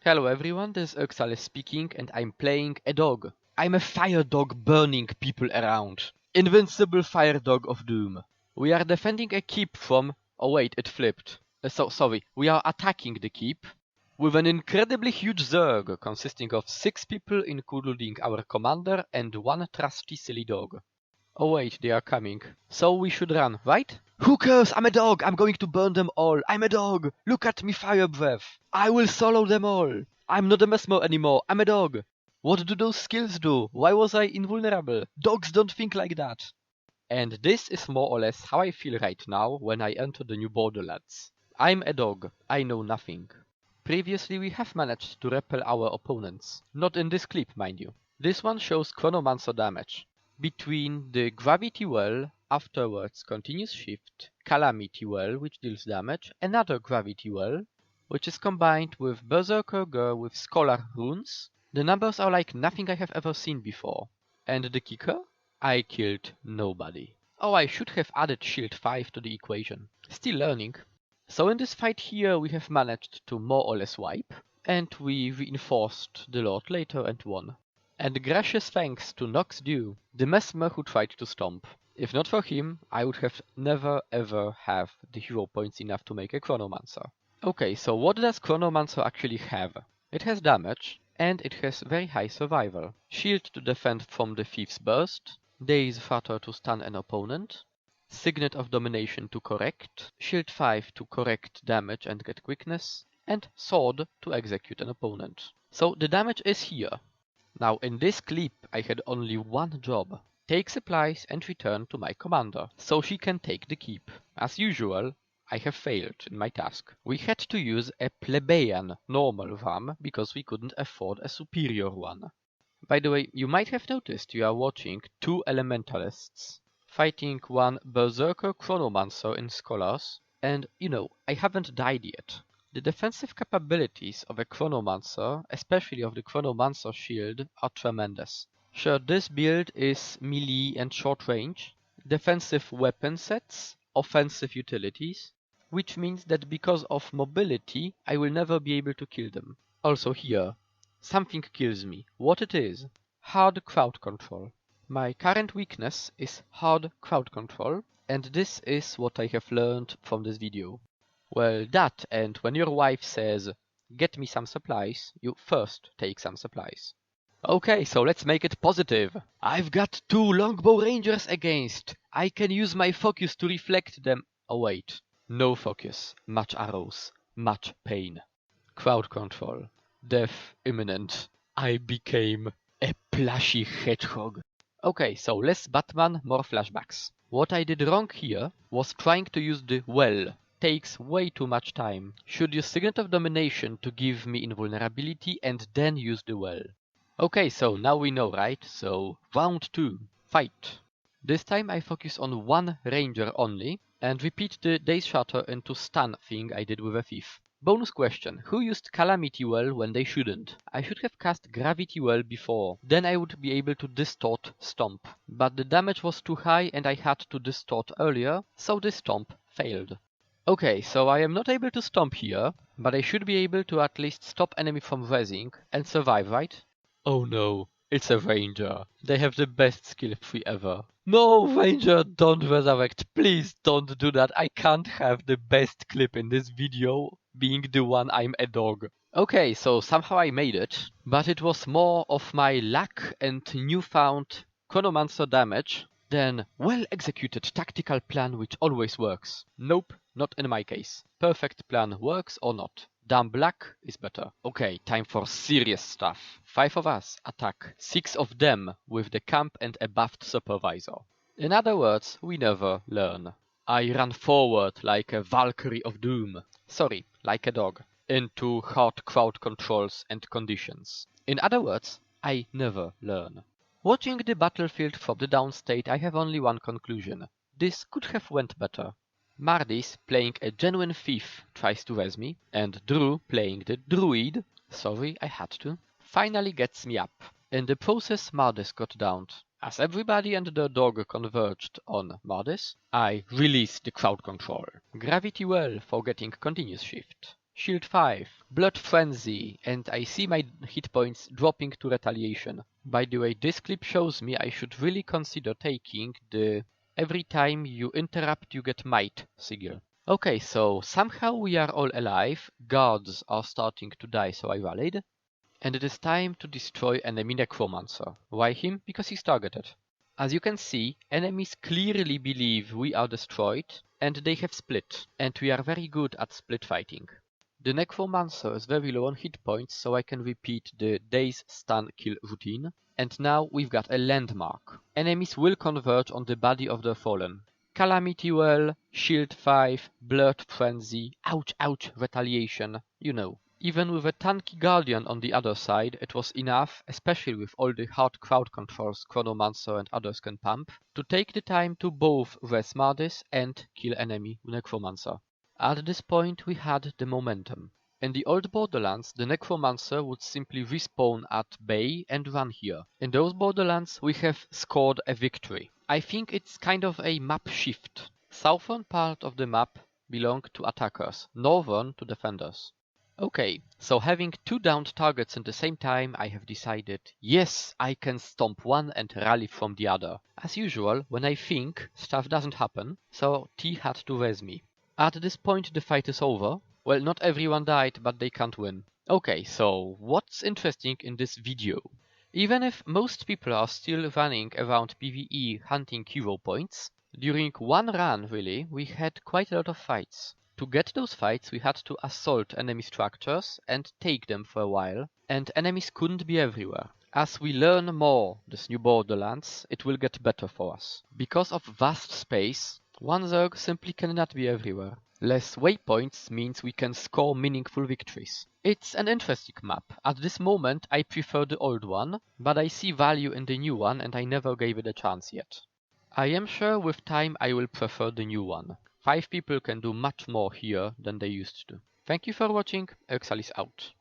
Hello everyone, this is Uxales speaking and I'm playing a dog. I'm a fire dog burning people around. Invincible fire dog of doom. We are defending a keep from... Oh wait, it flipped. Sorry, we are attacking the keep with an incredibly huge Zerg consisting of 6 people including our commander and 1 trusty silly dog. Oh wait, they are coming. So we should run, right? Who cares? I'm a dog! I'm going to burn them all! I'm a dog! Look at me fire breath! I will solo them all! I'm not a mesmer anymore, I'm a dog! What do those skills do? Why was I invulnerable? Dogs don't think like that! And this is more or less how I feel right now when I enter the new Borderlands. I'm a dog, I know nothing. Previously we have managed to repel our opponents. Not in this clip, mind you. This one shows chronomancer damage. Between the gravity well, afterwards continuous shift, calamity well which deals damage, another gravity well which is combined with Berserker Gw2 with scholar runes. The numbers are like nothing I have ever seen before. And the kicker? I killed nobody. Oh, I should have added shield 5 to the equation. Still learning. So in this fight here we have managed to more or less wipe, and we reinforced the Lord later and won. And gracious thanks to Gw2, the mesmer who tried to stomp. If not for him, I would have never ever have the hero points enough to make a chronomancer. Okay, so what does chronomancer actually have? It has damage, and it has very high survival. Shield to defend from the thief's burst, daze flutter to stun an opponent, signet of domination to correct, shield 5 to correct damage and get quickness, and sword to execute an opponent. So the damage is here. Now in this clip I had only one job. Take supplies and return to my commander, so she can take the keep. As usual, I have failed in my task. We had to use a plebeian normal ram because we couldn't afford a superior one. By the way, you might have noticed you are watching 2 elementalists fighting one Berserker chronomancer in scholars, and I haven't died yet. The defensive capabilities of a chronomancer, especially of the chronomancer shield, are tremendous. Sure, this build is melee and short range, defensive weapon sets, offensive utilities, which means that because of mobility I will never be able to kill them. Also here, something kills me. What it is? Hard crowd control. My current weakness is hard crowd control, and this is what I have learned from this video. Well, that, and when your wife says, get me some supplies, you first take some supplies. Okay, so let's make it positive. I've got 2 longbow rangers against. I can use my focus to reflect them. Oh wait, no focus, much arrows, much pain. Crowd control, death imminent. I became a plushy hedgehog. Okay, so less Batman, more flashbacks. What I did wrong here was trying to use the well. Takes way too much time. Should use signet of domination to give me invulnerability and then use the well. Okay, so now we know, right? So round 2, fight. This time I focus on 1 ranger only and repeat the daze shatter into stun thing I did with a thief. Bonus question, who used calamity well when they shouldn't? I should have cast gravity well before, then I would be able to distort stomp. But the damage was too high and I had to distort earlier, so the stomp failed. Okay, so I am not able to stomp here, but I should be able to at least stop enemy from rezzing and survive, right? Oh no, it's a ranger. They have the best skill tree ever. No, ranger, don't resurrect. Please don't do that. I can't have the best clip in this video being the one I'm a dog. Okay, so somehow I made it, but it was more of my luck and newfound chronomancer damage than well-executed tactical plan which always works. Nope, not in my case. Perfect plan works or not. Dumb luck is better. Okay, time for serious stuff. 5 of us attack, 6 of them with the camp and a buffed supervisor. In other words, we never learn. I ran forward like a Valkyrie of Doom. Sorry, like a dog. Into hard crowd controls and conditions. In other words, I never learn. Watching the battlefield from the downstate, I have only one conclusion. This could have went better. Mardis, playing a genuine thief, tries to res me, and Drew, playing the druid, sorry, I had to, finally gets me up. In the process, Mardis got downed. As everybody and their dog converged on Mardis, I released the crowd control. Gravity well for getting continuous shift. Shield 5, Blood Frenzy, and I see my hit points dropping to Retaliation. By the way, this clip shows me I should really consider taking the every time you interrupt you get might sigil. Okay, so somehow we are all alive, guards are starting to die, so I rallied. And it is time to destroy enemy necromancer. Why him? Because he's targeted. As you can see, enemies clearly believe we are destroyed, and they have split, and we are very good at split fighting. The necromancer is very low on hit points, so I can repeat the daze stun kill routine. And now we've got a landmark. Enemies will converge on the body of the fallen. Calamity Well, Shield 5, Blood Frenzy, ouch ouch, Retaliation, you know. Even with a tanky guardian on the other side, it was enough, especially with all the hard crowd controls chronomancer and others can pump, to take the time to both res Mardis and kill enemy necromancer. At this point we had the momentum. In the old Borderlands, the necromancer would simply respawn at bay and run here. In those Borderlands we have scored a victory. I think it's kind of a map shift. Southern part of the map belonged to attackers, northern to defenders. Okay, so having two downed targets at the same time, I have decided, yes, I can stomp one and rally from the other. As usual, when I think, stuff doesn't happen, so T had to res me. At this point the fight is over. Well, not everyone died, but they can't win. Okay, so what's interesting in this video? Even if most people are still running around PvE hunting hero points, during one run really, we had quite a lot of fights. To get those fights we had to assault enemy structures and take them for a while, and enemies couldn't be everywhere. As we learn more this new Borderlands, it will get better for us. Because of vast space, one Zerg simply cannot be everywhere. Less waypoints means we can score meaningful victories. It's an interesting map. At this moment I prefer the old one, but I see value in the new one and I never gave it a chance yet. I am sure with time I will prefer the new one. 5 people can do much more here than they used to. Thank you for watching, Exal is out.